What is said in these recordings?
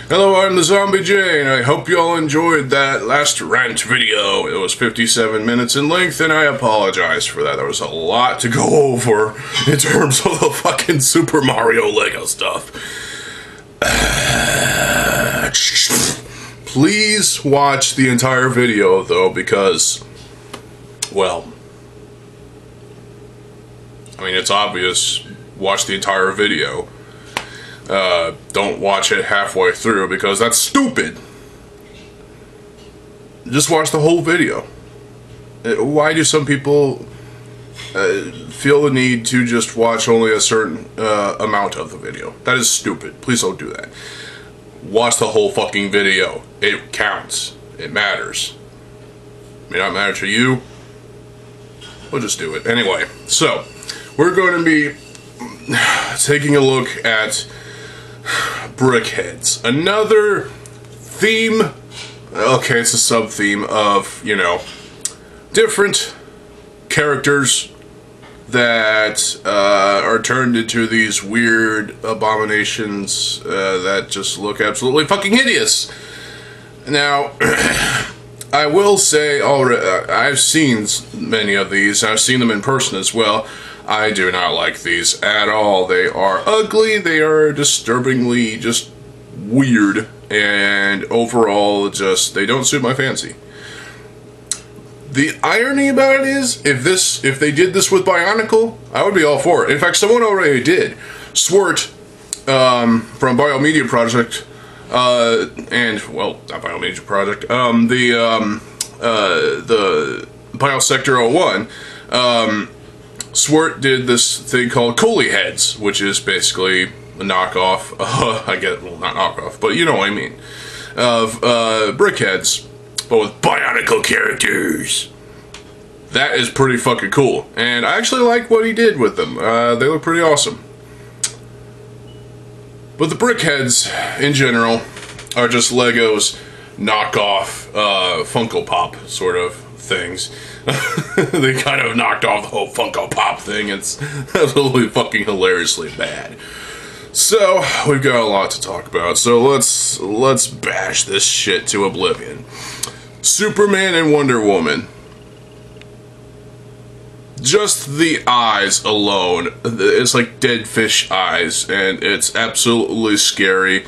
Hello, I'm TheZOMBIEJ, and I hope you all enjoyed that last rant video. It was 57 minutes in length, and I apologize for that. There was a lot to go over in terms of the fucking Super Mario Lego stuff. Please watch the entire video, though, because, well, I mean, it's obvious. Watch the entire video. Don't watch it halfway through because that's stupid. Just watch the whole video. Why do some people feel the need to just watch only a certain amount of the video? That is stupid. Please don't do that. Watch the whole fucking video. It counts. It matters. It may not matter to you. We'll just do it. Anyway, so we're going to be taking a look at Brickheadz. Another theme. Okay, it's a sub-theme of, you know, different characters that are turned into these weird abominations that just look absolutely fucking hideous. Now, I will say already, I've seen many of these. I've seen them in person as well. I do not like these at all. They are ugly, they are disturbingly just weird, and overall just, they don't suit my fancy. The irony about it is, if they did this with Bionicle, I would be all for it. In fact, someone already did. Swart, from Biomedia Project, and, well, not Biomedia Project, the Biosector 01, Swart did this thing called Brickheadz, which is basically a knockoff, I get, well, not knockoff, but you know what I mean, of Brickheadz, but with Bionicle characters. That is pretty fucking cool, and I actually like what he did with them. They look pretty awesome. But the Brickheadz, in general, are just Lego's knockoff Funko Pop sort of things. They kind of knocked off the whole Funko Pop thing. It's absolutely fucking hilariously bad. So, we've got a lot to talk about, so let's bash this shit to oblivion. Superman and Wonder Woman. Just the eyes alone, it's like dead fish eyes, and it's absolutely scary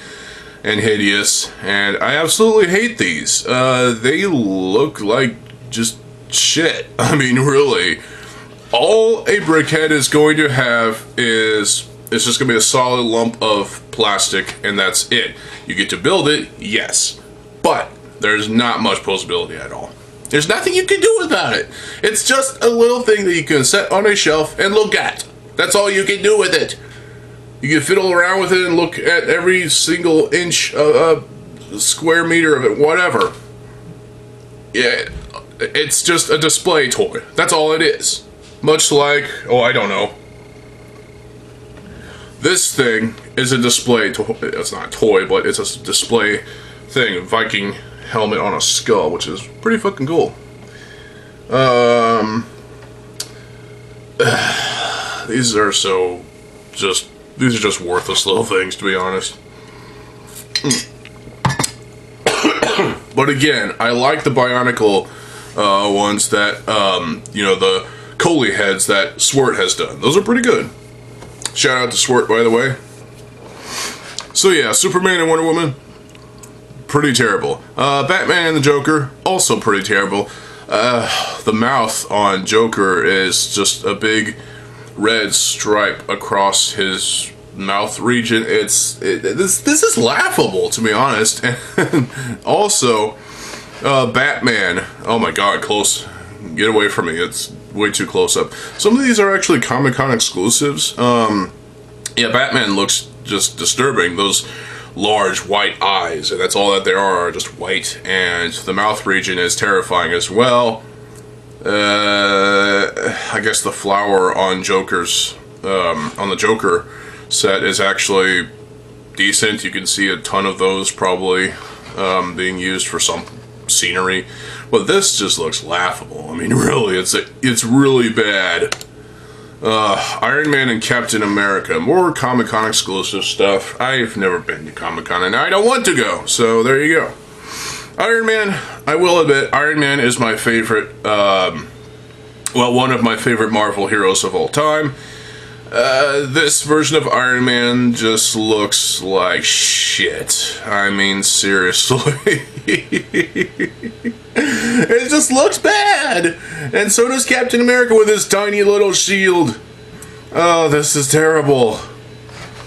and hideous, and I absolutely hate these. They look like just shit. I mean, really. All a Brickhead is going to have is, it's just going to be a solid lump of plastic, and that's it. You get to build it, yes, but there's not much posability at all. There's nothing you can do about it. It's just a little thing that you can set on a shelf and look at. That's all you can do with it. You can fiddle around with it and look at every single inch, square meter of it, whatever. Yeah, it's just a display toy. That's all it is. Much like, oh, I don't know. This thing is a display toy. It's not a toy, but it's a display thing. A Viking helmet on a skull, which is pretty fucking cool. These are just worthless little things, to be honest. But again, I like the Bionicle ones that, you know, the Brickheadz that Swart has done. Those are pretty good. Shout out to Swart, by the way. So yeah, Superman and Wonder Woman, pretty terrible. Batman and the Joker, also pretty terrible. The mouth on Joker is just a big red stripe across his mouth region. This is laughable, to be honest. And also, Batman. Oh my god, close. Get away from me. It's way too close up. Some of these are actually Comic-Con exclusives. Yeah, Batman looks just disturbing. Those large white eyes, and that's all that they are just white, and the mouth region is terrifying as well. I guess the flower on Joker's, on the Joker set is actually decent. You can see a ton of those probably being used for some scenery, but this just looks laughable. I mean, really, it's really bad. Iron Man and Captain America. More Comic-Con exclusive stuff. I've never been to Comic-Con and I don't want to go, so there you go. Iron Man, I will admit, Iron Man is my favorite, well, one of my favorite Marvel heroes of all time. This version of Iron Man just looks like shit. I mean, seriously. It just looks bad! And so does Captain America with his tiny little shield. Oh, this is terrible.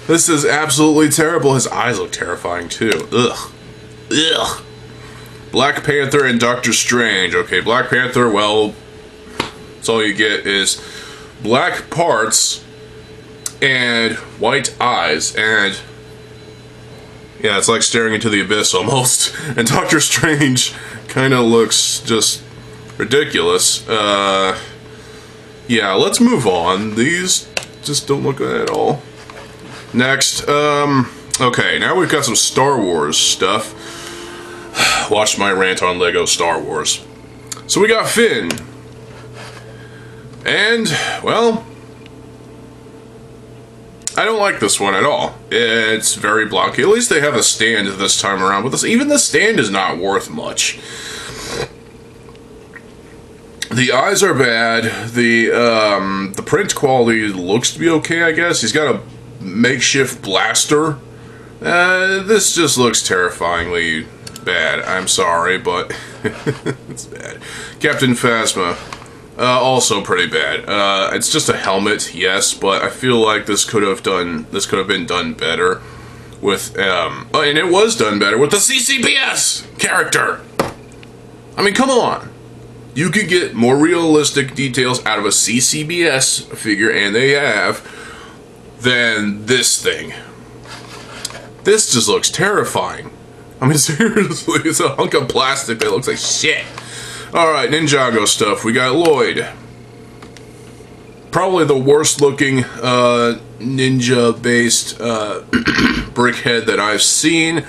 This is absolutely terrible. His eyes look terrifying, too. Ugh. Ugh. Black Panther and Doctor Strange. Okay, Black Panther, well, that's all you get is black parts and white eyes, and yeah, it's like staring into the abyss almost. And Doctor Strange kind of looks just ridiculous. Yeah, let's move on. These just don't look good at all. Next, okay, now we've got some Star Wars stuff. Watch my rant on Lego Star Wars. So we got Finn. And, well, I don't like this one at all. It's very blocky. At least they have a stand this time around, but even the stand is not worth much. The eyes are bad. The print quality looks to be okay, I guess. He's got a makeshift blaster. This just looks terrifyingly bad. I'm sorry, but it's bad. Captain Phasma. Also pretty bad. It's just a helmet, yes, but I feel like this could have been done better with, and it was done better with the CCBS character. I mean, come on. You could get more realistic details out of a CCBS figure, and they have, than this thing. This just looks terrifying. I mean, seriously, it's a hunk of plastic that looks like shit. Alright, Ninjago stuff. We got Lloyd. Probably the worst looking ninja-based brickhead that I've seen.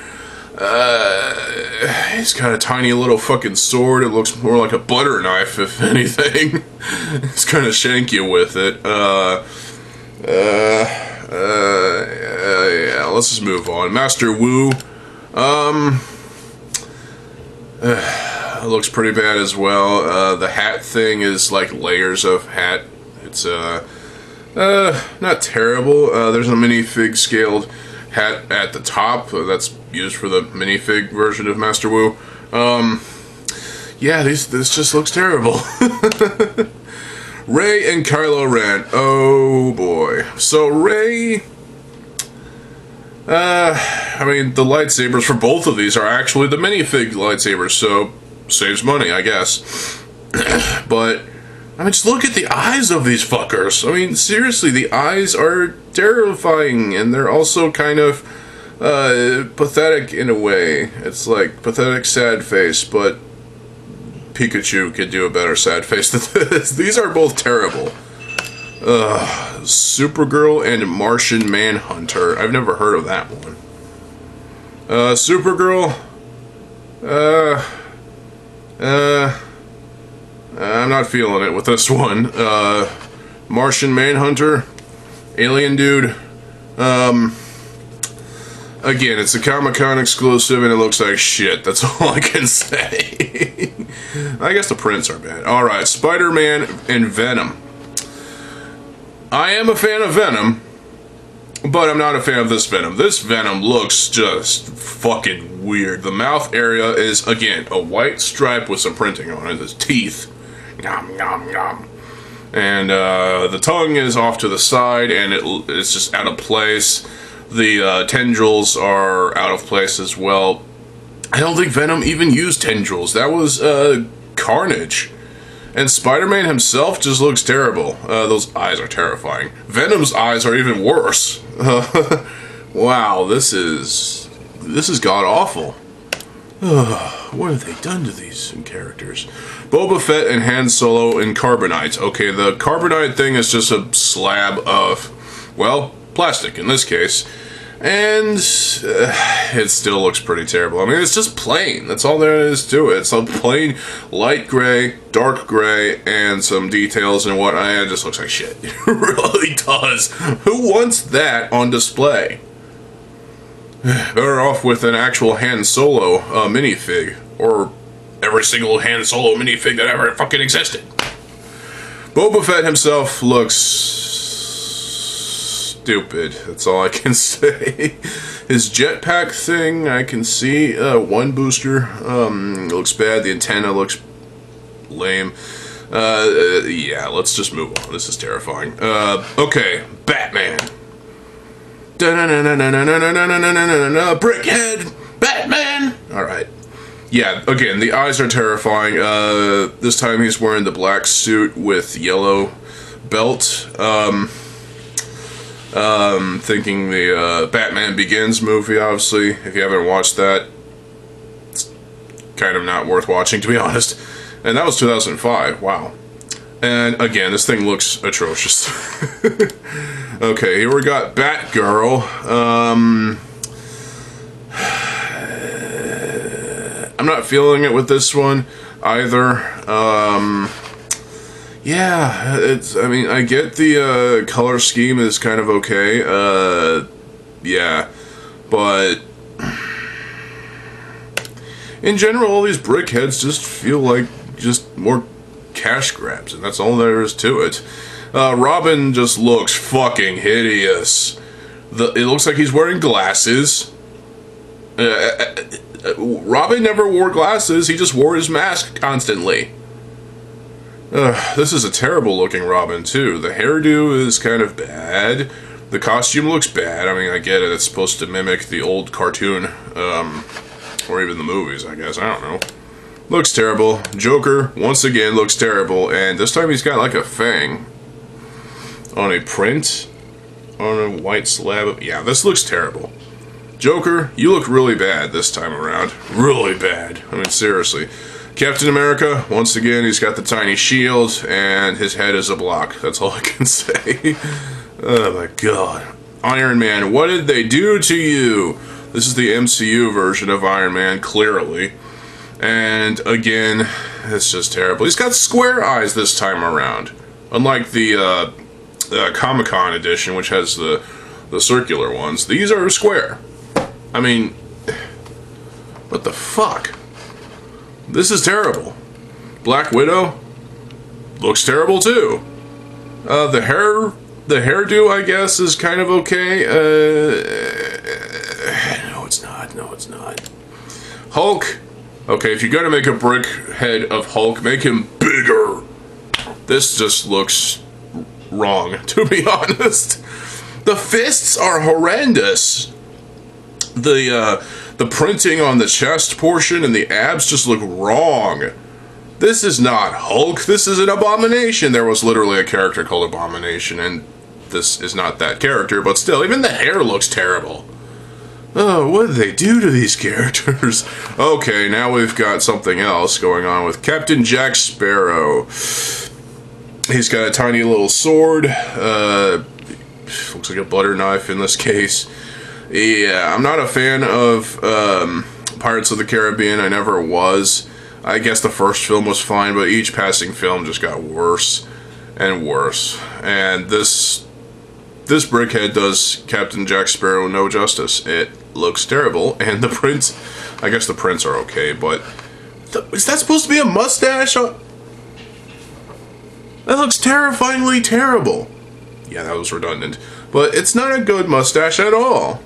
He's got a tiny little fucking sword. It looks more like a butter knife, if anything. He's kind of shank you with it. Yeah, let's just move on. Master Wu. It looks pretty bad as well. The hat thing is like layers of hat. It's not terrible. There's a minifig scaled hat at the top that's used for the minifig version of Master Wu. Yeah, this just looks terrible. Rey and Kylo Ren. Oh boy. So Rey, I mean, the lightsabers for both of these are actually the minifig lightsabers, so saves money, I guess. But I mean, just look at the eyes of these fuckers. I mean, seriously, the eyes are terrifying, and they're also kind of pathetic in a way. It's like pathetic sad face, but Pikachu could do a better sad face than this. These are both terrible. Supergirl and Martian Manhunter. I've never heard of that one. Supergirl. I'm not feeling it with this one. Martian Manhunter. Alien Dude. Again, it's a Comic-Con exclusive and it looks like shit. That's all I can say. I guess the prints are bad. Alright, Spider-Man and Venom. I am a fan of Venom, but I'm not a fan of this Venom. This Venom looks just fucking weird. The mouth area is, again, a white stripe with some printing on it. His teeth. Nom, nom, nom. And the tongue is off to the side, and it's just out of place. The tendrils are out of place as well. I don't think Venom even used tendrils. That was Carnage. And Spider-Man himself just looks terrible. Those eyes are terrifying. Venom's eyes are even worse. Wow, this is god-awful. What have they done to these characters? Boba Fett and Han Solo in carbonite. Okay, the carbonite thing is just a slab of, well, plastic in this case. And it still looks pretty terrible. I mean, it's just plain. That's all there is to it. It's a plain light gray, dark gray, and some details and whatnot. It just looks like shit. It really does. Who wants that on display? Better off with an actual Han Solo minifig, or every single Han Solo minifig that ever fucking existed. Boba Fett himself looks stupid. That's all I can say. His jetpack thing, I can see one booster looks bad. The antenna looks lame. Yeah, let's just move on. This is terrifying. Okay, Batman. Brickhead, Batman. All right. Yeah, again, the eyes are terrifying. This time he's wearing the black suit with yellow belt. Thinking the Batman Begins movie, obviously. If you haven't watched that, it's kind of not worth watching, to be honest. And that was 2005, wow. And again, this thing looks atrocious. Okay, here we got Batgirl. I'm not feeling it with this one either. Yeah, I mean, I get the color scheme is kind of okay. Yeah, but in general, all these brickheads just feel like just more cash grabs, and that's all there is to it. Robin just looks fucking hideous. It looks like he's wearing glasses. Robin never wore glasses, he just wore his mask constantly. This is a terrible looking Robin too. The hairdo is kind of bad. The costume looks bad. I mean, I get it, it's supposed to mimic the old cartoon, or even the movies, I guess, I don't know. Looks terrible. Joker, once again, looks terrible, and this time he's got like a fang on a print on a white slab. Yeah, this looks terrible. Joker, you look really bad this time around. Really bad. I mean, seriously. Captain America, once again, he's got the tiny shield, and his head is a block. That's all I can say. Oh my god. Iron Man, what did they do to you? This is the MCU version of Iron Man, clearly. And again, it's just terrible. He's got square eyes this time around. Unlike the Comic-Con edition, which has the circular ones. These are square. I mean, what the fuck? This is terrible. Black Widow looks terrible too. The hairdo, I guess, is kind of okay. No, it's not. No, it's not. Hulk. Okay, if you're gonna make a brick head of Hulk, make him bigger. This just looks wrong, to be honest. The fists are horrendous. The printing on the chest portion and the abs just look wrong. This is not Hulk, this is an Abomination. There was literally a character called Abomination, and this is not that character, but still, even the hair looks terrible. Oh, what did they do to these characters? Okay, now we've got something else going on with Captain Jack Sparrow. He's got a tiny little sword. Looks like a butter knife in this case. Yeah, I'm not a fan of Pirates of the Caribbean. I never was. I guess the first film was fine, but each passing film just got worse and worse. And this brickhead does Captain Jack Sparrow no justice. It looks terrible, and the prints, I guess the prints are okay, but is that supposed to be a mustache? That looks terrifyingly terrible. Yeah, that was redundant. But it's not a good mustache at all.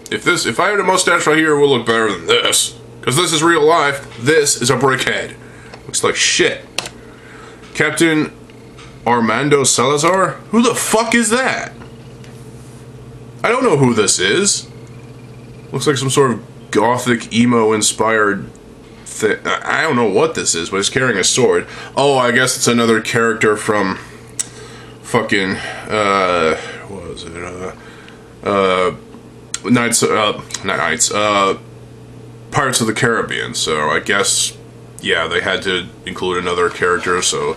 If I had a mustache right here, it would look better than this. Because this is real life. This is a brickhead. Looks like shit. Captain Armando Salazar? Who the fuck is that? I don't know who this is. Looks like some sort of gothic, emo-inspired thing. I don't know what this is, but he's carrying a sword. Oh, I guess it's another character from fucking, what was it? Pirates of the Caribbean. So I guess, yeah, they had to include another character, so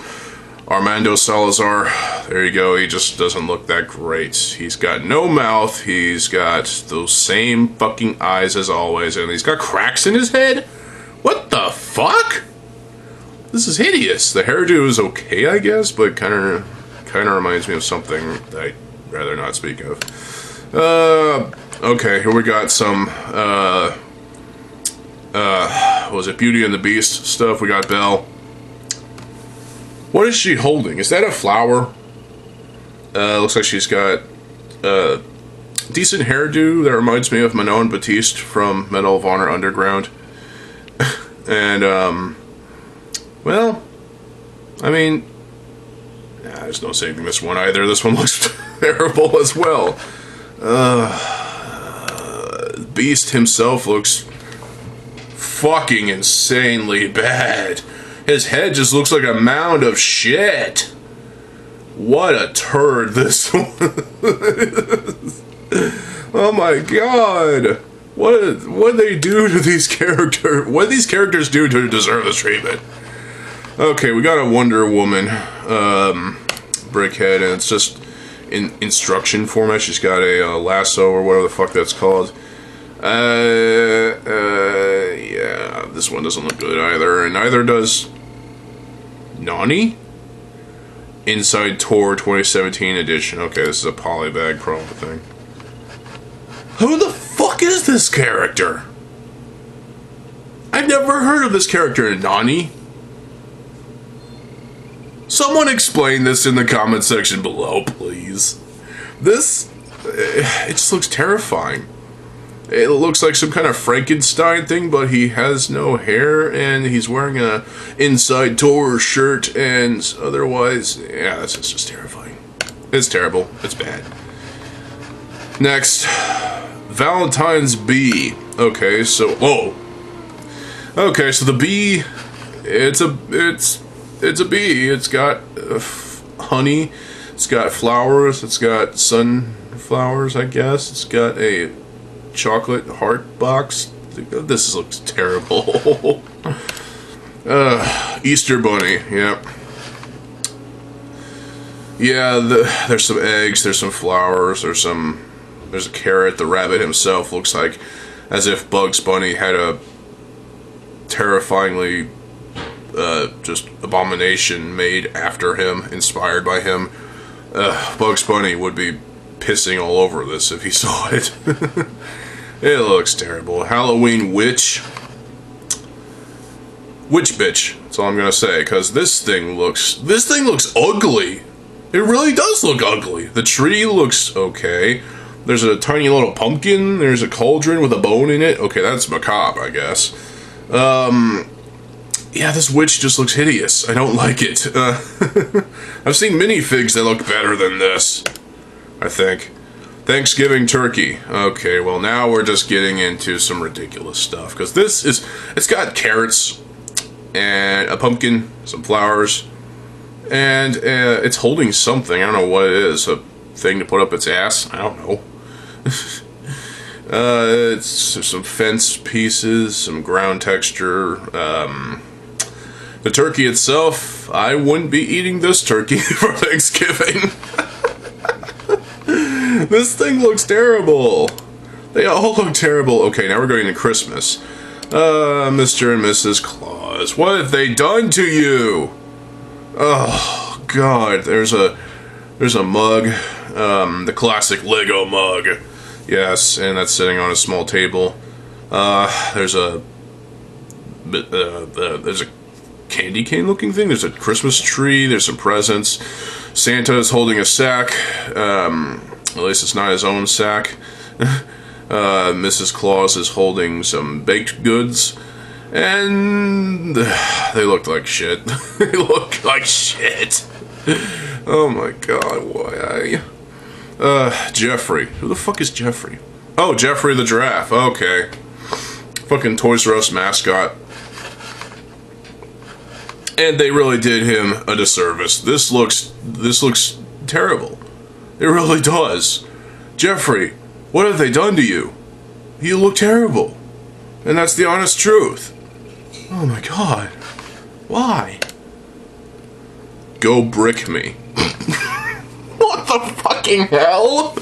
Armando Salazar, there you go, he just doesn't look that great. He's got no mouth, he's got those same fucking eyes as always, and he's got cracks in his head? What the fuck? This is hideous. The hairdo is okay, I guess, but kind of reminds me of something that I'd rather not speak of. Okay, here we got some, what was it, Beauty and the Beast stuff. We got Belle. What is she holding? Is that a flower? Looks like she's got a decent hairdo that reminds me of Manon Batiste from Medal of Honor Underground. And, well, I mean, there's no saving this one either. This one looks terrible as well. Beast himself looks fucking insanely bad. His head just looks like a mound of shit. What a turd this one is. Oh my god. What they do to these characters? What these characters do to deserve this treatment? Okay, we got a Wonder Woman Brickhead, and it's just in instruction format. She's got a lasso or whatever the fuck that's called. Yeah, this one doesn't look good either, and neither does Nani? Inside Tour 2017 edition. Okay, this is a polybag promo thing. Who the fuck is this character? I've never heard of this character, Nani. Someone explain this in the comment section below, please. This, it just looks terrifying. It looks like some kind of Frankenstein thing, but he has no hair, and he's wearing a Inside Tour shirt, and otherwise, yeah, this is just terrifying. It's terrible. It's bad. Next, Valentine's Bee. Okay, so, whoa. Okay, so the bee, it's a bee. It's got honey, it's got flowers, it's got sunflowers, I guess. It's got a chocolate heart box. This looks terrible. Easter Bunny, yep. Yeah, there's some eggs, there's some flowers, there's a carrot. The rabbit himself looks like as if Bugs Bunny had a terrifyingly just abomination made after him, inspired by him. Bugs Bunny would be pissing all over this if he saw it. It looks terrible. Halloween Witch. Witch bitch. That's all I'm gonna say, because this thing looks ugly. It really does look ugly. The tree looks okay. There's a tiny little pumpkin. There's a cauldron with a bone in it. Okay, that's macabre, I guess. Yeah, this witch just looks hideous. I don't like it. I've seen minifigs that look better than this, I think. Thanksgiving turkey. Okay, well now we're just getting into some ridiculous stuff, because it's got carrots and a pumpkin, some flowers, and it's holding something. I don't know what it is. A thing to put up its ass? I don't know. It's some fence pieces, some ground texture. The turkey itself, I wouldn't be eating this turkey for Thanksgiving. This thing looks terrible. They all look terrible. Okay, now we're going to Christmas. Mr. and Mrs. Claus, what have they done to you? Oh, God. There's a mug. The classic Lego mug. Yes, and that's sitting on a small table. There's a candy cane looking thing. There's a Christmas tree. There's some presents. Santa is holding a sack. At least it's not his own sack. Mrs. Claus is holding some baked goods. And they look like shit. They look like shit. Oh my god, why? Jeffrey. Who the fuck is Jeffrey? Oh, Jeffrey the giraffe. Okay. Fucking Toys R Us mascot. And they really did him a disservice. This looks terrible. It really does. Jeffrey, what have they done to you? You look terrible. And that's the honest truth. Oh my god. Why? go brick me. What the fucking hell?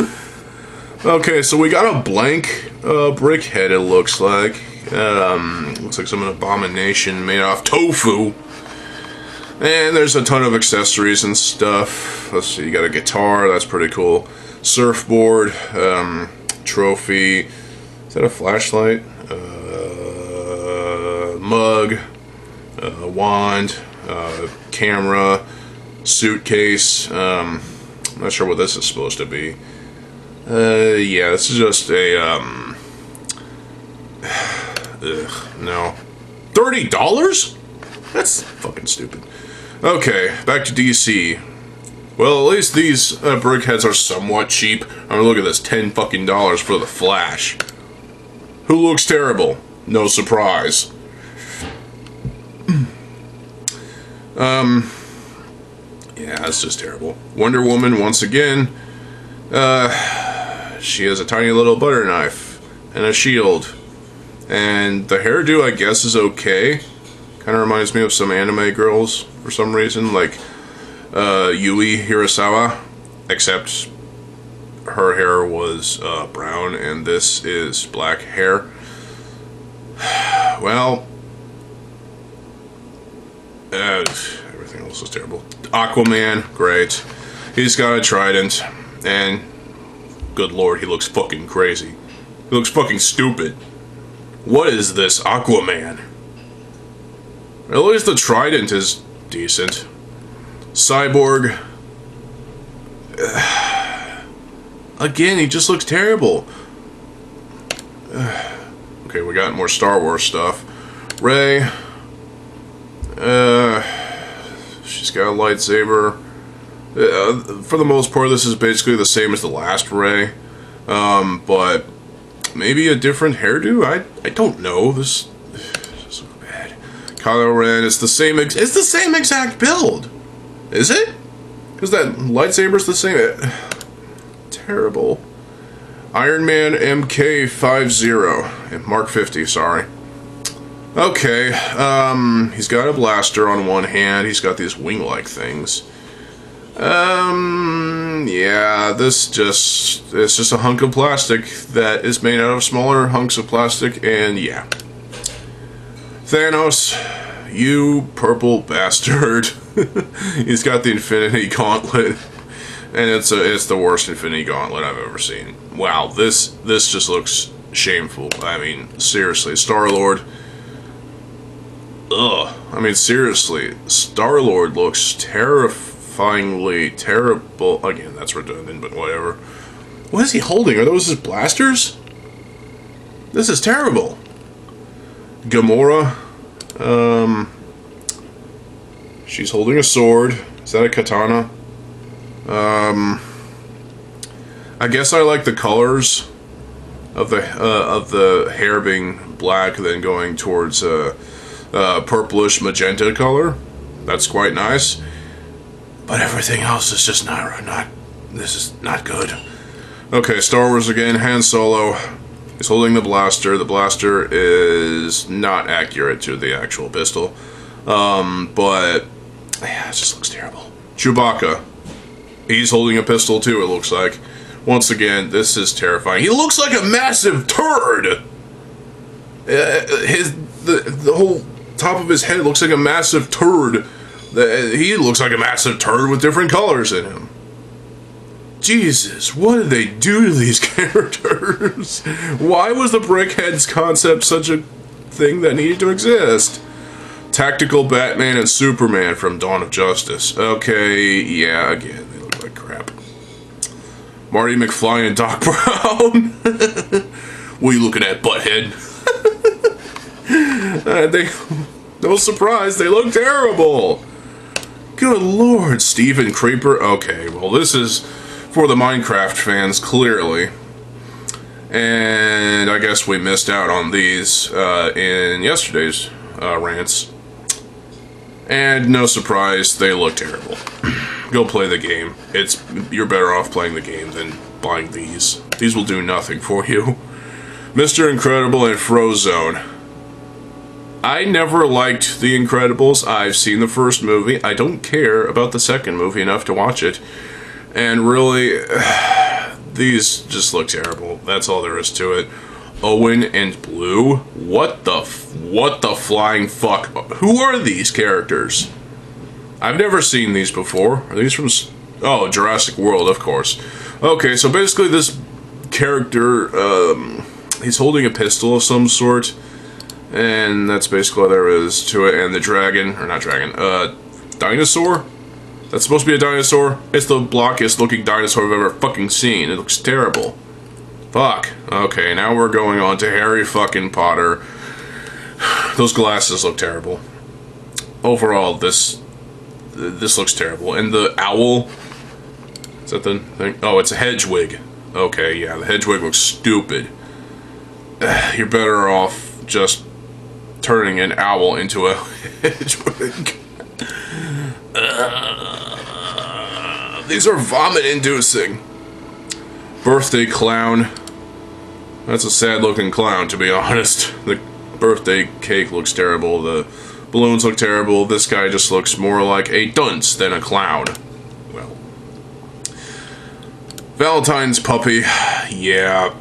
Okay, so we got a blank Brickhead, it looks like. Looks like some abomination made off tofu. And there's a ton of accessories and stuff. Let's see, you got a guitar, that's pretty cool. Surfboard, trophy. Is that a flashlight? Mug, wand, camera, suitcase. I'm not sure what this is supposed to be. Yeah, this is just a, no. $30? That's fucking stupid. Okay, back to DC. Well, at least these Brickheads are somewhat cheap. I mean, look at this, $10 fucking for the Flash. Who looks terrible? No surprise. Yeah, that's just terrible. Wonder Woman, once again. She has a tiny little butter knife and a shield. And the hairdo, I guess, is okay. Kind of reminds me of some anime girls for some reason, like Yui Hirasawa, except her hair was brown and this is black hair. Well, everything else is terrible. Aquaman, great. He's got a trident, and good lord, he looks fucking crazy. He looks fucking stupid. What is this, Aquaman? At least the trident is decent. Cyborg. Again, he just looks terrible. Okay, we got more Star Wars stuff. Rey. She's got a lightsaber. For the most part, this is basically the same as the last Rey. But maybe a different hairdo? I don't know. This is so bad. Kylo Ren, it's the same exact build. Is it? Because that lightsaber's the same. Terrible. Iron Man MK50. Mark 50, sorry. Okay, he's got a blaster on one hand. He's got these wing-like things. Yeah, it's just a hunk of plastic that is made out of smaller hunks of plastic, and yeah. Thanos, you purple bastard. He's got the Infinity Gauntlet, and it's the worst Infinity Gauntlet I've ever seen. Wow, this just looks shameful. I mean, seriously, Star-Lord. Ugh. I mean, seriously, Star-Lord looks terrifyingly terrible. Again, that's redundant, but whatever. What is he holding? Are those his blasters? This is terrible. Gamora. She's holding a sword. Is that a katana? I guess I like the colors of the hair being black, then going towards purplish magenta color. That's quite nice. But everything else is just not. This is not good. Okay, Star Wars again. Han Solo. He's holding the blaster. The blaster is not accurate to the actual pistol. But yeah, it just looks terrible. Chewbacca. He's holding a pistol too, it looks like. Once again, this is terrifying. He looks like a massive turd! The whole top of his head looks like a massive turd. He looks like a massive turd with different colors in him. Jesus, what did they do to these characters? Why was the Brickheadz concept such a thing that needed to exist? Tactical Batman and Superman from Dawn of Justice. Okay, yeah, again, they look like crap. Marty McFly and Doc Brown. What are you looking at, butthead? No surprise, they look terrible. Good lord, Steven Creeper. Okay, well, this is for the Minecraft fans, clearly. And I guess we missed out on these in yesterday's rants. And no surprise, they look terrible. Go play the game. You're better off playing the game than buying these. These will do nothing for you. Mr. Incredible and Frozone. I never liked The Incredibles. I've seen the first movie. I don't care about the second movie enough to watch it. And really, these just look terrible. That's all there is to it. Owen and Blue? What the flying fuck? Who are these characters? I've never seen these before. Are these from... Oh, Jurassic World, of course. Okay, so basically this character, he's holding a pistol of some sort. And that's basically all there is to it. And the dragon, or not dragon, dinosaur? That's supposed to be a dinosaur? It's the blockiest looking dinosaur I've ever fucking seen. It looks terrible. Fuck. Okay, now we're going on to Harry fucking Potter. Those glasses look terrible. Overall, this looks terrible. And the owl... Is that the thing? Oh, it's a hedgewig. Okay, yeah, the hedgewig looks stupid. You're better off just turning an owl into a hedgewig. These are vomit-inducing. Birthday clown. That's a sad-looking clown, to be honest. The birthday cake looks terrible. The balloons look terrible. This guy just looks more like a dunce than a clown. Well. Valentine's puppy. Yeah.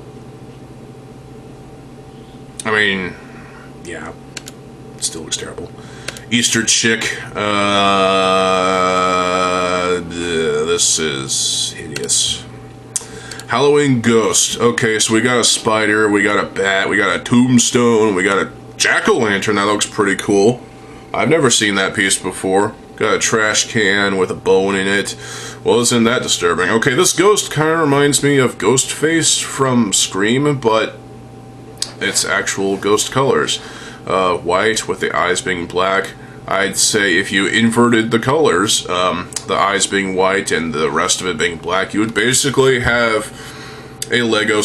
I mean, yeah. It still looks terrible. Easter chick. This is hideous. Halloween ghost. Okay, so we got a spider, we got a bat, we got a tombstone, we got a jack-o'-lantern. That looks pretty cool. I've never seen that piece before. Got a trash can with a bone in it. Well, isn't that disturbing? Okay, this ghost kind of reminds me of Ghostface from Scream, but it's actual ghost colors. White with the eyes being black. I'd say if you inverted the colors, the eyes being white and the rest of it being black, you would basically have a Lego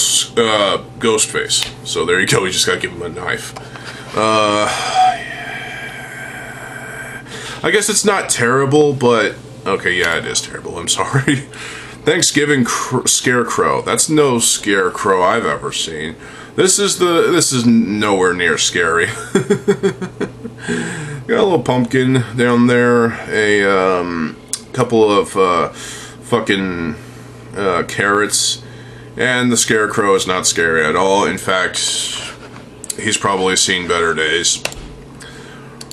ghost face. So there you go, you just gotta give him a knife. I guess it's not terrible, but... Okay, yeah, it is terrible, I'm sorry. Thanksgiving scarecrow. That's no scarecrow I've ever seen. This is nowhere near scary. Got a little pumpkin down there, a couple of fucking carrots, and the scarecrow is not scary at all. In fact, he's probably seen better days.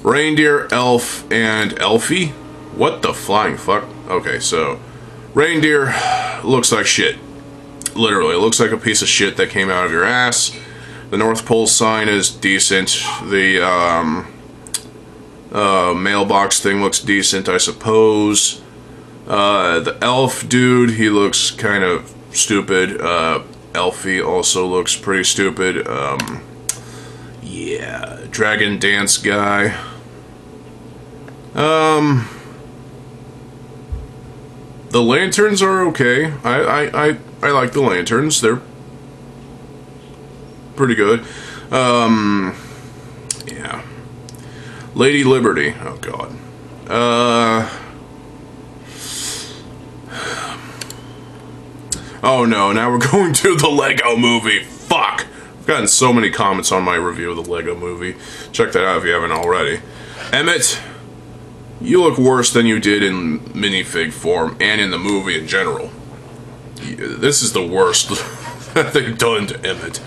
Reindeer, elf, and elfie? What the flying fuck? Okay, so reindeer looks like shit. Literally, it looks like a piece of shit that came out of your ass. The North Pole sign is decent. The mailbox thing looks decent, I suppose. The elf dude, he looks kind of stupid. Elfie also looks pretty stupid. Yeah, dragon dance guy. The lanterns are okay. I like the lanterns. They're pretty good. Yeah. Lady Liberty. Oh, God. Oh, no. Now we're going to the Lego movie. Fuck. I've gotten so many comments on my review of the Lego movie. Check that out if you haven't already. Emmett, you look worse than you did in minifig form and in the movie in general. This is the worst that they've done to Emmett.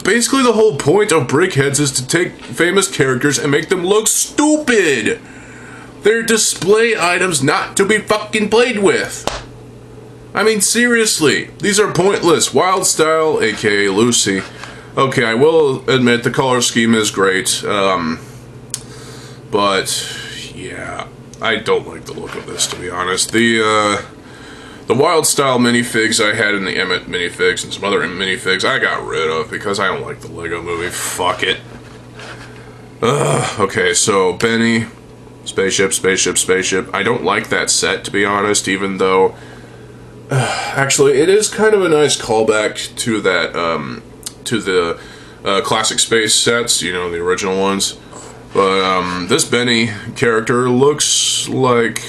Basically the whole point of Brickheadz is to take famous characters and make them look stupid. They're display items not to be fucking played with. I mean, seriously, these are pointless. Wild Style, aka Lucy. Okay, I will admit the color scheme is great, but yeah, I don't like the look of this, to be honest. The Wild Style minifigs I had in the Emmett minifigs and some other minifigs I got rid of because I don't like the Lego movie. Fuck it. Okay, so Benny, spaceship, spaceship, spaceship. I don't like that set, to be honest, even though... actually, it is kind of a nice callback to that, to the classic space sets, you know, the original ones. But, this Benny character looks like...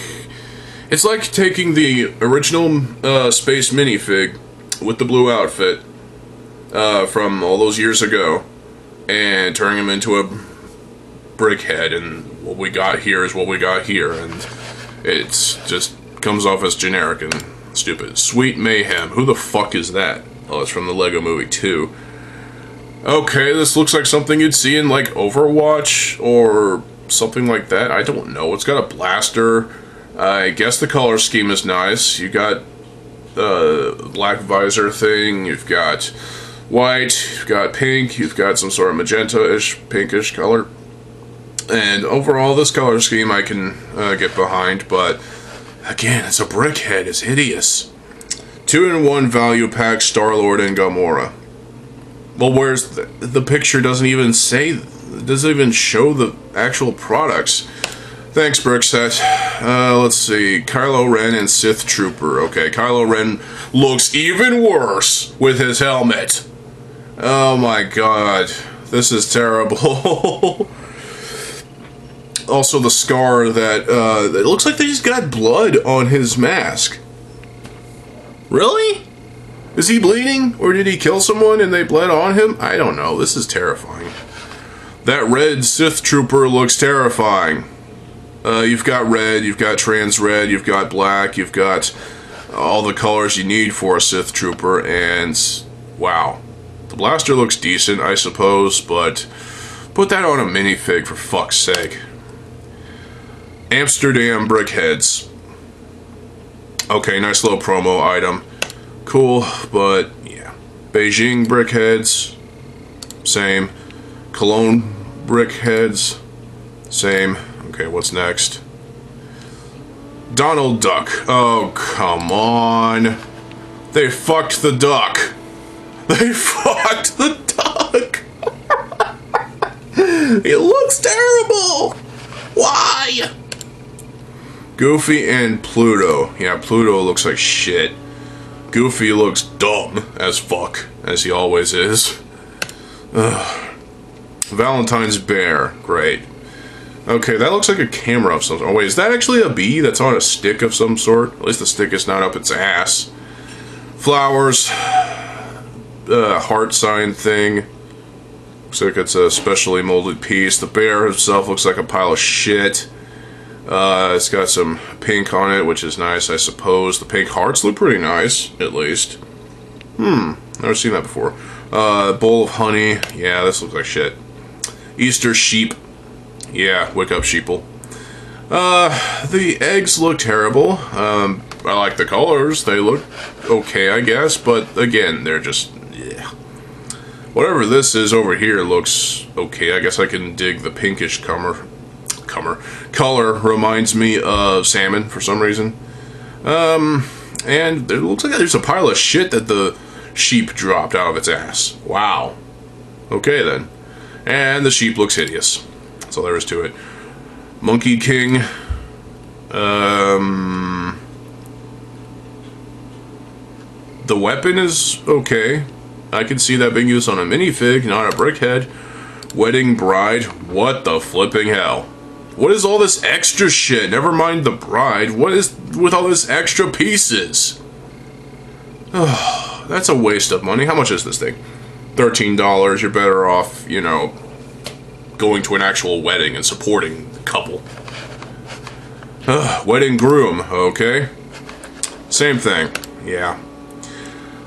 It's like taking the original space minifig with the blue outfit from all those years ago and turning him into a Brickhead, and what we got here is what we got here, and it's just comes off as generic and stupid. Sweet Mayhem. Who the fuck is that? Oh, it's from the Lego Movie 2. Okay, this looks like something you'd see in, like, Overwatch or something like that. I don't know. It's got a blaster. I guess the color scheme is nice. You got the black visor thing. You've got white. You've got pink. You've got some sort of magenta-ish, pinkish color. And overall, this color scheme I can get behind, but again, it's a Brickhead. It's hideous. 2-in-1 value pack, Star-Lord and Gamora. Well, where's the picture doesn't even say, doesn't even show the actual products. Thanks, Brickheadz. Let's see, Kylo Ren and Sith Trooper. Okay, Kylo Ren looks even worse with his helmet. Oh my god, this is terrible. Also, the scar that, it looks like they just got blood on his mask. Really? Is he bleeding? Or did he kill someone and they bled on him? I don't know. This is terrifying. That red Sith Trooper looks terrifying. You've got red, you've got trans red, you've got black, you've got all the colors you need for a Sith Trooper, and wow. The blaster looks decent, I suppose, but put that on a minifig for fuck's sake. Amsterdam Brickheadz. Okay, nice little promo item. Cool, but yeah. Beijing Brickheadz. Same. Cologne Brickheadz. Same. Okay, what's next? Donald Duck. Oh, come on. They fucked the duck. They fucked the duck. It looks terrible. Why? Goofy and Pluto. Yeah, Pluto looks like shit. Goofy looks dumb as fuck, as he always is. Ugh. Valentine's Bear. Great. Okay, that looks like a camera of some sort. Oh, wait, is that actually a bee that's on a stick of some sort? At least the stick is not up its ass. Flowers. Heart sign thing. Looks like it's a specially molded piece. The bear himself looks like a pile of shit. It's got some pink on it, which is nice, I suppose. The pink hearts look pretty nice, at least. Never seen that before. Bowl of honey. Yeah, this looks like shit. Easter sheep. Yeah, wake up, sheeple. The eggs look terrible. I like the colors. They look okay, I guess, but again, they're just, yeah. Whatever this is over here looks okay. I guess I can dig the pinkish color. Reminds me of salmon for some reason. And it looks like there's a pile of shit that the sheep dropped out of its ass. Wow. Okay then. And the sheep looks hideous. That's all there is to it. Monkey King. The weapon is okay. I can see that being used on a minifig, not a Brickhead. Wedding Bride. What the flipping hell? What is all this extra shit? Never mind the bride. What is with all this extra pieces? Oh, that's a waste of money. How much is this thing? $13. You're better off, you know, going to an actual wedding and supporting the couple. Wedding groom, okay. Same thing, yeah.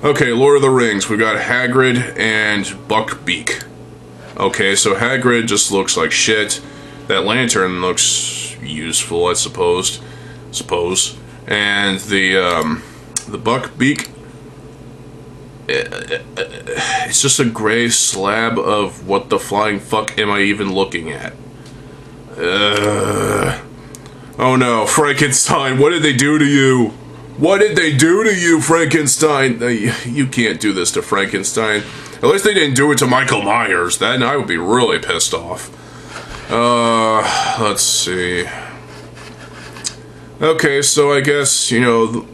Okay, Lord of the Rings. We've got Hagrid and Buckbeak. Okay, so Hagrid just looks like shit. That lantern looks useful, I suppose. And the Buckbeak, it's just a gray slab of what the flying fuck am I even looking at? Oh no, Frankenstein, what did they do to you? What did they do to you, Frankenstein? You can't do this to Frankenstein. At least they didn't do it to Michael Myers. Then I would be really pissed off. Let's see. Okay, so I guess, you know, no,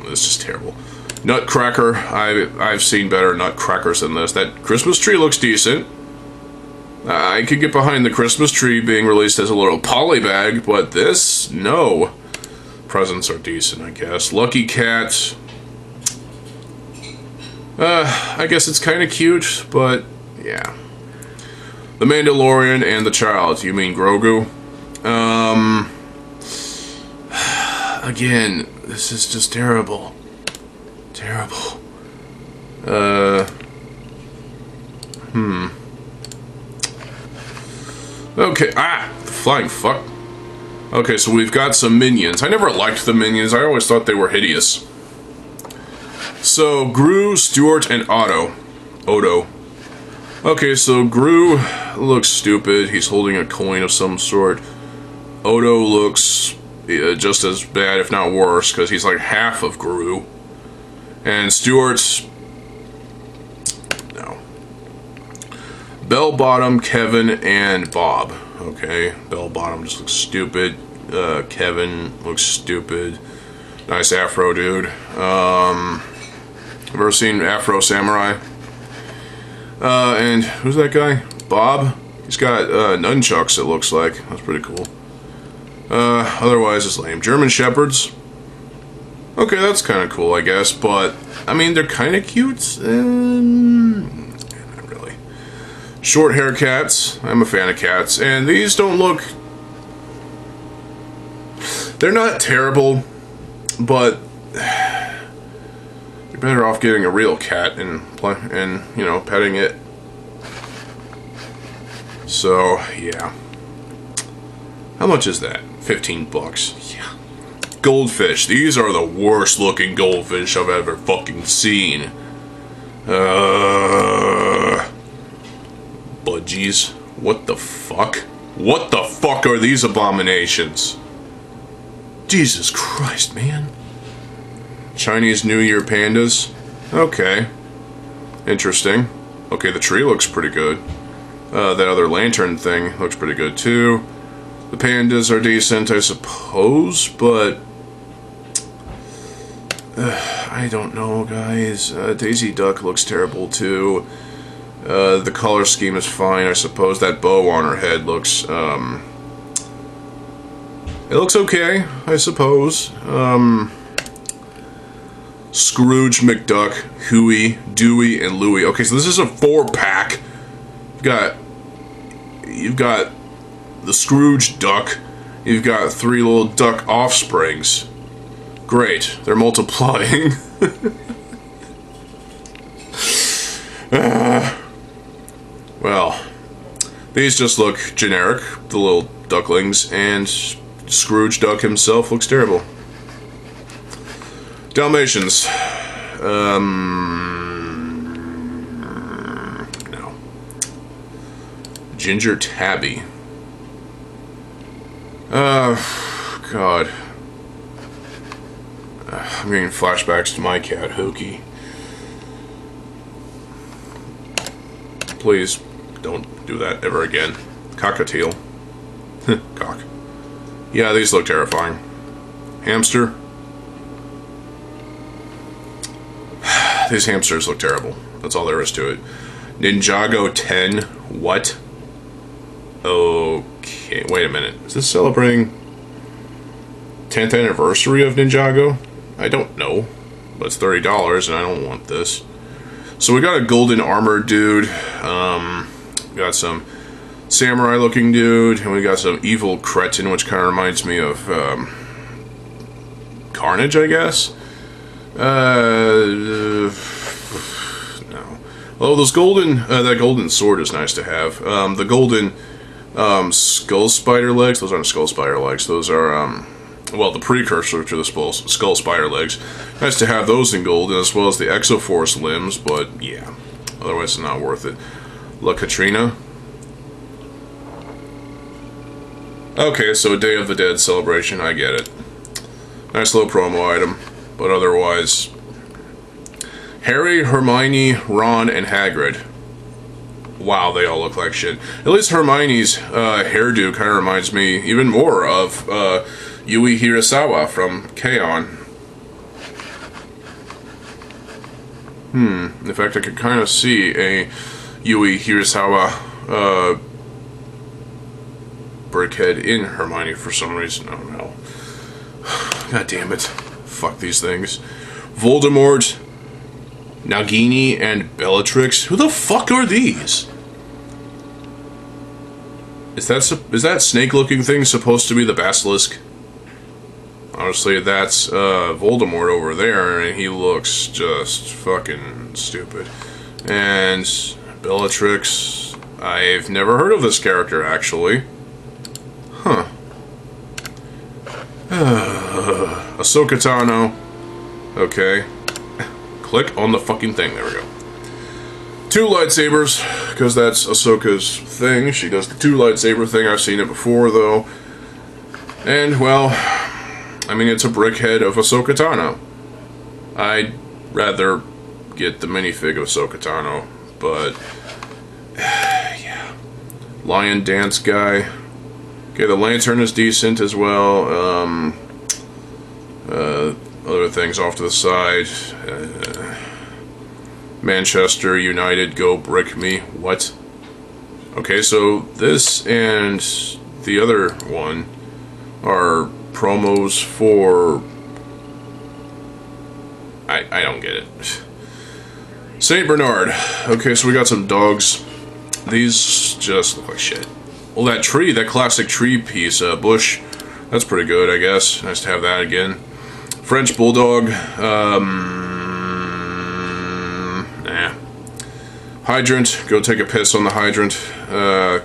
this is terrible. Nutcracker, I've seen better Nutcrackers than this. That Christmas tree looks decent. I could get behind the Christmas tree being released as a little poly bag, but this, no. Presents are decent, I guess. Lucky Cat. I guess it's kind of cute, but yeah. The Mandalorian and the Child. You mean Grogu? Again, this is just terrible. Terrible. Okay, the flying fuck. Okay, so we've got some minions. I never liked the minions. I always thought they were hideous. So, Gru, Stuart, and Odo. Okay, so Gru looks stupid. He's holding a coin of some sort. Odo looks just as bad, if not worse, because he's like half of Gru. And Stuart's... no. Bell Bottom, Kevin, and Bob. Okay, Bell Bottom just looks stupid. Kevin looks stupid. Nice afro, dude. Ever seen Afro Samurai? And who's that guy? Bob? He's got nunchucks, it looks like. That's pretty cool. Otherwise, it's lame. German Shepherds. Okay, that's kind of cool, I guess, but, I mean, they're kind of cute. Not really. Short hair cats. I'm a fan of cats. And these don't look... they're not terrible, but... you're better off getting a real cat and you know, petting it. So, yeah. How much is that? 15 bucks. Yeah. Goldfish. These are the worst looking goldfish I've ever fucking seen. Budgies. What the fuck? What the fuck are these abominations? Jesus Christ, man. Chinese New Year pandas. Okay. Interesting. Okay, the tree looks pretty good. That other lantern thing looks pretty good too. The pandas are decent, I suppose, but... I don't know, guys. Daisy Duck looks terrible too. The color scheme is fine, I suppose. That bow on her head looks, it looks okay, I suppose. Scrooge McDuck, Huey, Dewey, and Louie. Okay, so this is a 4-pack. You've got the Scrooge duck. You've got 3 little duck offsprings. Great, they're multiplying. Well, these just look generic, the little ducklings, and Scrooge Duck himself looks terrible. Dalmatians. No. Ginger Tabby. God. I'm getting flashbacks to my cat, Hookie. Please, don't do that ever again. Cockatiel. Cock. Yeah, these look terrifying. Hamster. These hamsters look terrible. That's all there is to it. Ninjago 10. What? Okay, wait a minute. Is this celebrating 10th anniversary of Ninjago? I don't know. But it's $30 and I don't want this. So we got a golden armor dude. We got some samurai looking dude. And we got some evil cretin, which kind of reminds me of Carnage, I guess. No. Oh, those golden, that golden sword is nice to have. The golden, skull spider legs, those aren't skull spider legs, those are, well, the precursor to the skull spider legs. Nice to have those in gold, as well as the Exoforce limbs, but yeah. Otherwise, it's not worth it. La Katrina. Okay, so a Day of the Dead celebration, I get it. Nice little promo item. But otherwise, Harry, Hermione, Ron, and Hagrid. Wow, they all look like shit. At least Hermione's hairdo kind of reminds me even more of Yui Hirasawa from K-On! In fact, I could kind of see a Yui Hirasawa Brickhead in Hermione for some reason. I don't know. God damn it. Fuck these things. Voldemort. Nagini and Bellatrix. Who the fuck are these? Is that snake-looking thing supposed to be the basilisk? Honestly, that's Voldemort over there, and he looks just fucking stupid. And Bellatrix, I've never heard of this character, actually. Huh. Ahsoka Tano. Okay. Click on the fucking thing. There we go. 2 lightsabers, because that's Ahsoka's thing. She does the 2 lightsaber thing. I've seen it before, though. And, well, I mean, it's a brickhead of Ahsoka Tano. I'd rather get the minifig of Ahsoka Tano, but yeah. Lion dance guy. Okay, the lantern is decent as well. Other things off to the side. Manchester United, go brick me. What? Okay, so this and the other one are promos for... I don't get it. Saint Bernard. Okay, so we got some dogs. These just look like shit. Well, that tree, that classic tree piece, bush, that's pretty good, I guess. Nice to have that again. French Bulldog. Nah. Hydrant. Go take a piss on the hydrant.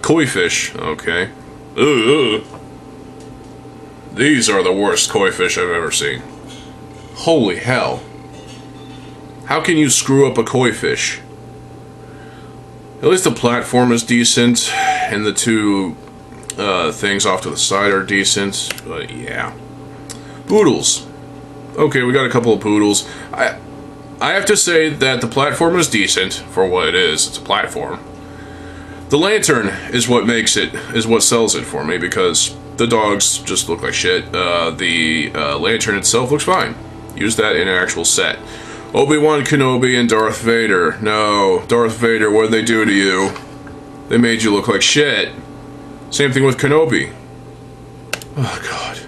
Koi fish. Okay. Ugh. These are the worst koi fish I've ever seen. Holy hell. How can you screw up a koi fish? At least the platform is decent, and the 2 things off to the side are decent, but yeah. Poodles. Okay, we got a couple of poodles. I have to say that the platform is decent for what it is. It's a platform. The lantern is what makes it, is what sells it for me, because the dogs just look like shit. The lantern itself looks fine. Use that in an actual set. Obi-Wan Kenobi and Darth Vader. No, Darth Vader, what did they do to you? They made you look like shit. Same thing with Kenobi. Oh, God.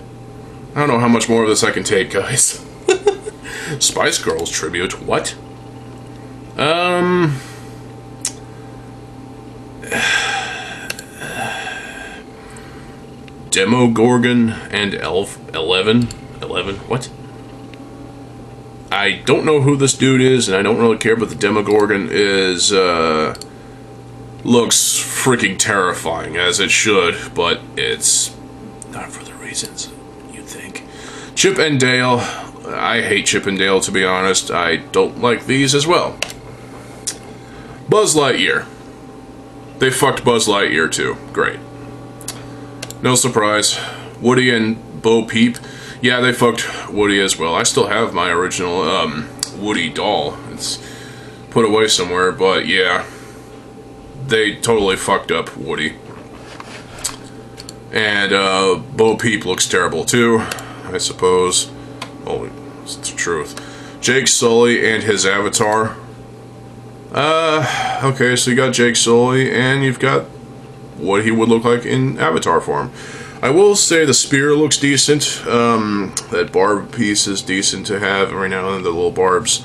I don't know how much more of this I can take, guys. Spice Girls tribute. What? Demogorgon and Eleven? What? I don't know who this dude is, and I don't really care, but the Demogorgon is, looks freaking terrifying, as it should, but it's not for the reasons you'd think. Chip and Dale. I hate Chip and Dale, to be honest. I don't like these as well. Buzz Lightyear. They fucked Buzz Lightyear, too. Great. No surprise. Woody and Bo Peep. Yeah, they fucked Woody as well. I still have my original Woody doll. It's put away somewhere, but yeah. They totally fucked up Woody. And Bo Peep looks terrible too, I suppose. Well, it's the truth. Jake Sully and his avatar. Okay, so you got Jake Sully, and you've got what he would look like in avatar form. I will say the spear looks decent. That barb piece is decent to have every now and then, the little barbs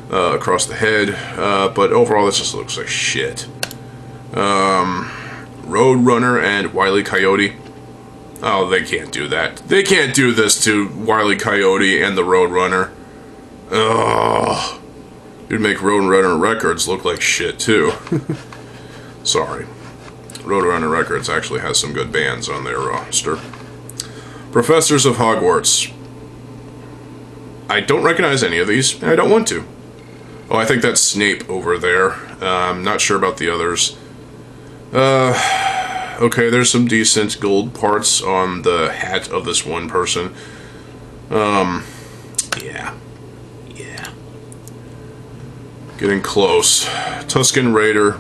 across the head. But overall, this just looks like shit. Roadrunner and Wile E. Coyote. Oh, they can't do that. They can't do this to Wile E. Coyote and the Roadrunner. Ugh. You'd make Roadrunner Records look like shit, too. Sorry. Roadrunner Records actually has some good bands on their roster. Professors of Hogwarts. I don't recognize any of these, and I don't want to. Oh, I think that's Snape over there. I'm not sure about the others. Okay, there's some decent gold parts on the hat of this one person. Yeah. Getting close. Tusken Raider.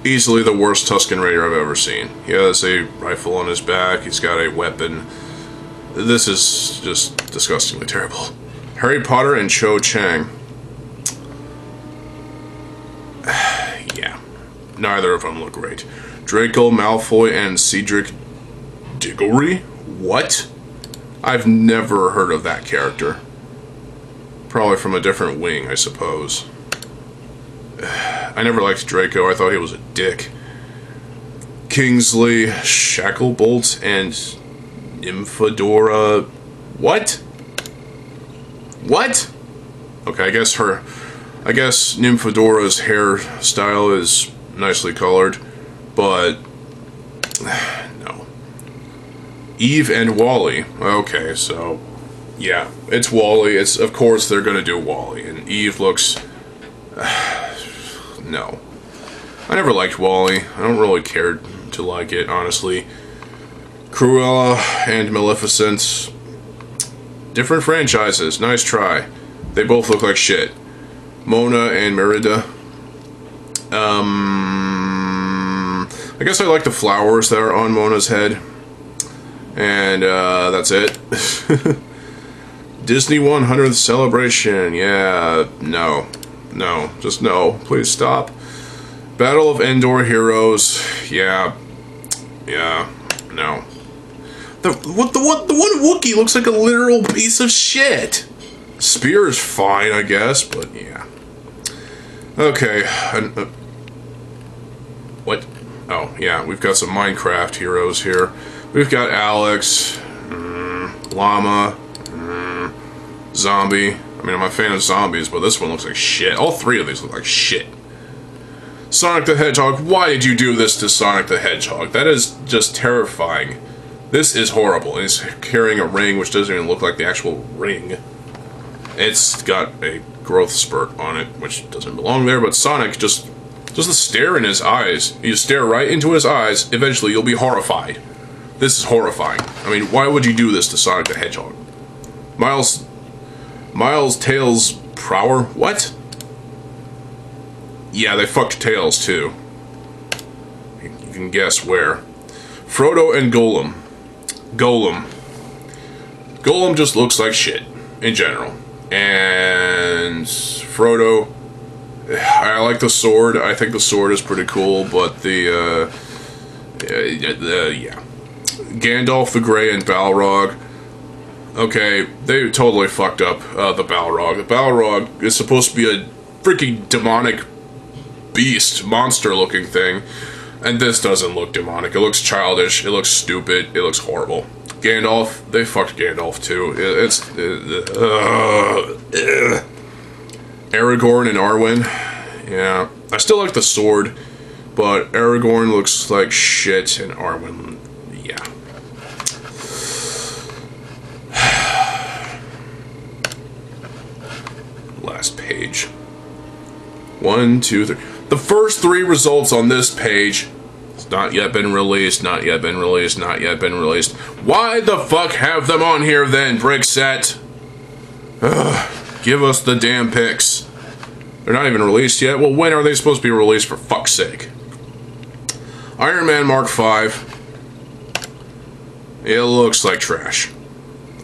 Easily the worst Tusken Raider I've ever seen. He has a rifle on his back, he's got a weapon. This is just disgustingly terrible. Harry Potter and Cho Chang. Yeah. Neither of them look great. Draco Malfoy and Cedric Diggory? What? I've never heard of that character. Probably from a different wing, I suppose. I never liked Draco. I thought he was a dick. Kingsley, Shacklebolt, and Nymphadora. What? What? Okay, I guess Nymphadora's hairstyle is nicely colored, but no. Eve and Wally. Okay, so yeah, it's Wally. It's, of course they're gonna do Wally, and Eve looks no. I never liked Wally. I don't really care to like it, honestly. Cruella and Maleficent. Different franchises. Nice try. They both look like shit. Mona and Merida. I guess I like the flowers that are on Mona's head. And, that's it. Disney 100th celebration. Yeah, no. No. Just no. Please stop. Battle of Endor Heroes. Yeah. Yeah. No. The one Wookiee looks like a literal piece of shit. Spear is fine, I guess, but yeah. Okay. What? Oh, yeah, we've got some Minecraft heroes here. We've got Alex, Llama, Zombie. I mean, I'm a fan of zombies, but this one looks like shit. All three of these look like shit. Sonic the Hedgehog. Why did you do this to Sonic the Hedgehog? That is just terrifying. This is horrible. And he's carrying a ring, which doesn't even look like the actual ring. It's got a growth spurt on it, which doesn't belong there, but Sonic just the stare in his eyes. You stare right into his eyes, eventually you'll be horrified. This is horrifying. I mean, why would you do this to Sonic the Hedgehog? Miles Tails Prower? What? Yeah, they fucked Tails too. You can guess where. Frodo and Golem. Golem just looks like shit, in general. And Frodo, I like the sword. I think the sword is pretty cool, but yeah. Gandalf the Grey and Balrog. Okay, they totally fucked up the Balrog. The Balrog is supposed to be a freaking demonic beast, monster-looking thing, and this doesn't look demonic. It looks childish. It looks stupid. It looks horrible. Gandalf, they fucked Gandalf too. Aragorn and Arwen. Yeah, I still like the sword, but Aragorn looks like shit, and Arwen, yeah. Last page. 1, 2, 3. The first 3 results on this page. It's not yet been released, not yet been released, not yet been released. Why the fuck have them on here then, Brickheadz? Give us the damn pics. They're not even released yet. Well, when are they supposed to be released, for fuck's sake? Iron Man Mark V. It looks like trash.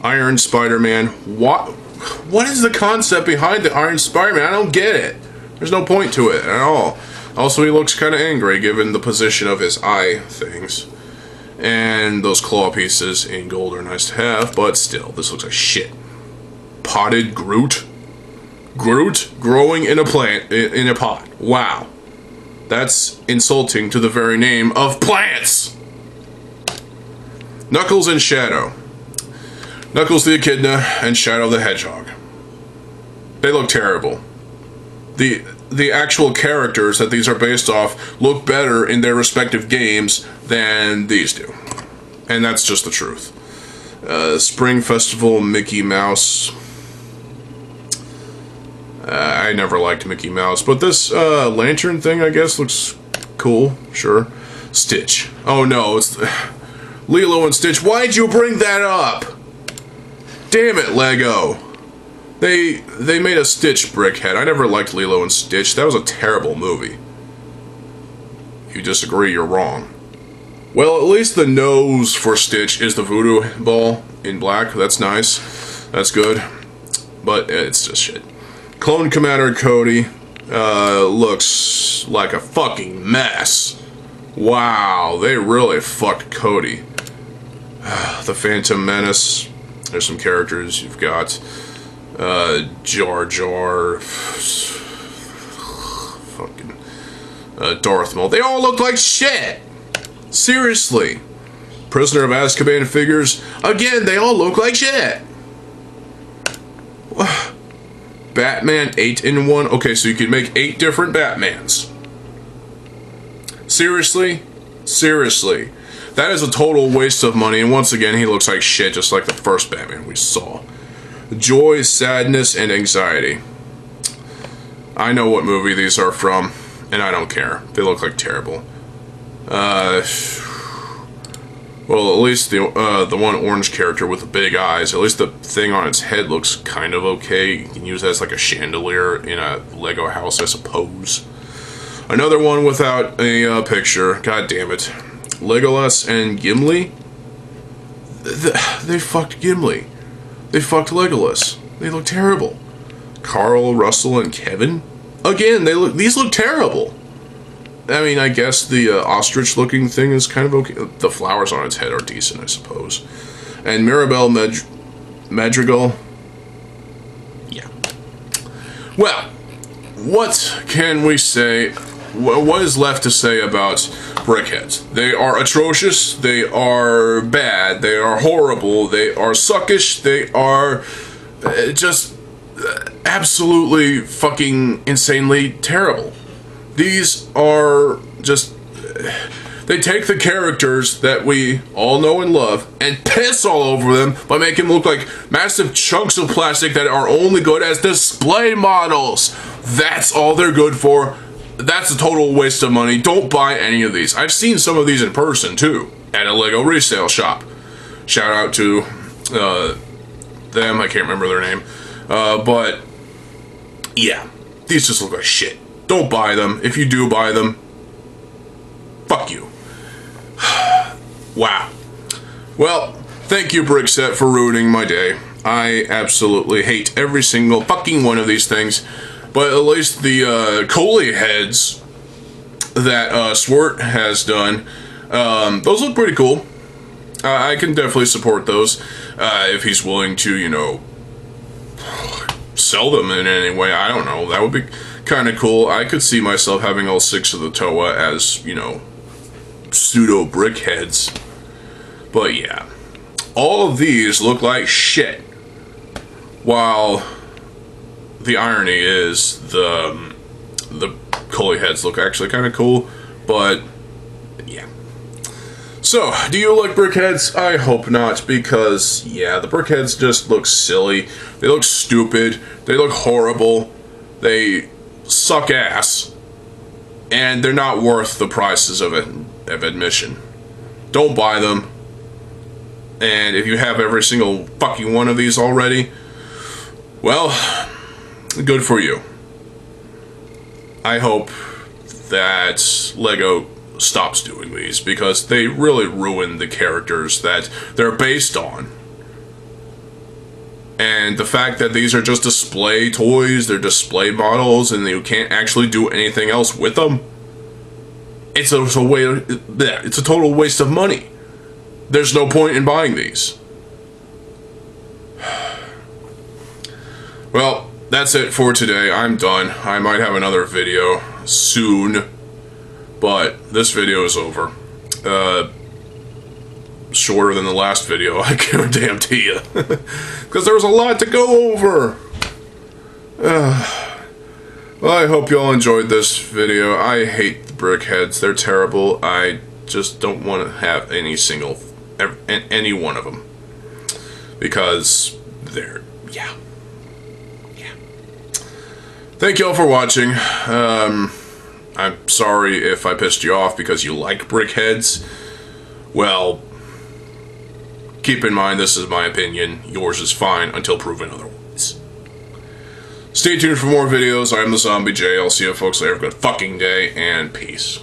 Iron Spider-Man. What is the concept behind the Iron Spider-Man? I don't get it. There's no point to it at all. Also, he looks kind of angry given the position of his eye things. And those claw pieces in gold are nice to have, but still, this looks like shit. Potted Groot? Groot growing in a plant, in a pot. Wow. That's insulting to the very name of plants! Knuckles and Shadow. Knuckles the Echidna and Shadow the Hedgehog. They look terrible. The actual characters that these are based off look better in their respective games than these do. And that's just the truth. Spring Festival, Mickey Mouse. I never liked Mickey Mouse, but this lantern thing, I guess, looks cool. Sure. Stitch. Oh no, it's Lilo and Stitch. Why'd you bring that up? Damn it, Lego. They made a Stitch Brickhead. I never liked Lilo and Stitch. That was a terrible movie. If you disagree, you're wrong. Well, at least the nose for Stitch is the voodoo ball in black. That's nice. That's good. But it's just shit. Clone Commander Cody looks like a fucking mess. Wow, they really fucked Cody. The Phantom Menace. There's some characters you've got. Jar Jar, fucking Darth Maul. They all look like shit. Seriously. Prisoner of Azkaban figures, again, they all look like shit. Batman 8-in-1. Okay, so you can make 8 different Batmans. Seriously? Seriously. That is a total waste of money, and once again, he looks like shit, just like the first Batman we saw. Joy, sadness, and anxiety. I know what movie these are from, and I don't care. They look like terrible. Well, at least the one orange character with the big eyes, at least the thing on its head looks kind of okay. You can use that as like a chandelier in a Lego house, I suppose. Another one without a picture. God damn it. Legolas and Gimli? They fucked Gimli. They fucked Legolas. They look terrible. Carl, Russell, and Kevin? Again, these look terrible. I mean, I guess the ostrich-looking thing is kind of okay. The flowers on its head are decent, I suppose. And Mirabelle Madrigal. Yeah. Well, what can we say? What is left to say about Brickheadz? They are atrocious. They are bad. They are horrible. They are suckish. They are just absolutely fucking insanely terrible. These are just... They take the characters that we all know and love and piss all over them by making them look like massive chunks of plastic that are only good as display models. That's all they're good for. That's a total waste of money. Don't buy any of these. I've seen some of these in person, too, at a Lego resale shop. Shout out to them. I can't remember their name. But, yeah. These just look like shit. Don't buy them. If you do buy them, fuck you. Wow. Well, thank you, Brickset, for ruining my day. I absolutely hate every single fucking one of these things. But at least the Coley heads that Swart has done, those look pretty cool. I can definitely support those if he's willing to, you know, sell them in any way. I don't know. That would be kind of cool. I could see myself having all 6 of the Toa as, you know, pseudo Brickheadz. But yeah, all of these look like shit. While the irony is the Coley heads look actually kind of cool, but yeah. So, do you like Brickheadz? I hope not, because yeah, the Brickheadz just look silly. They look stupid. They look horrible. They suck ass, and they're not worth the prices of admission. Don't buy them. And if you have every single fucking one of these already, well, good for you. I hope that Lego stops doing these, because they really ruin the characters that they're based on. And the fact that these are just display toys, they're display models, and you can't actually do anything else with them, it's a total waste of money. There's no point in buying these. Well, that's it for today. I'm done. I might have another video soon, but this video is over. Shorter than the last video, I guarantee you. Because there was a lot to go over. Well, I hope y'all enjoyed this video. I hate the Brickheadz. They're terrible. I just don't want to have any one of them. Because they're, yeah. Thank y'all for watching. I'm sorry if I pissed you off because you like Brickheadz. Well, keep in mind this is my opinion. Yours is fine until proven otherwise. Stay tuned for more videos. I'm TheZOMBIEJ. I'll see you folks later. Have a good fucking day, and peace.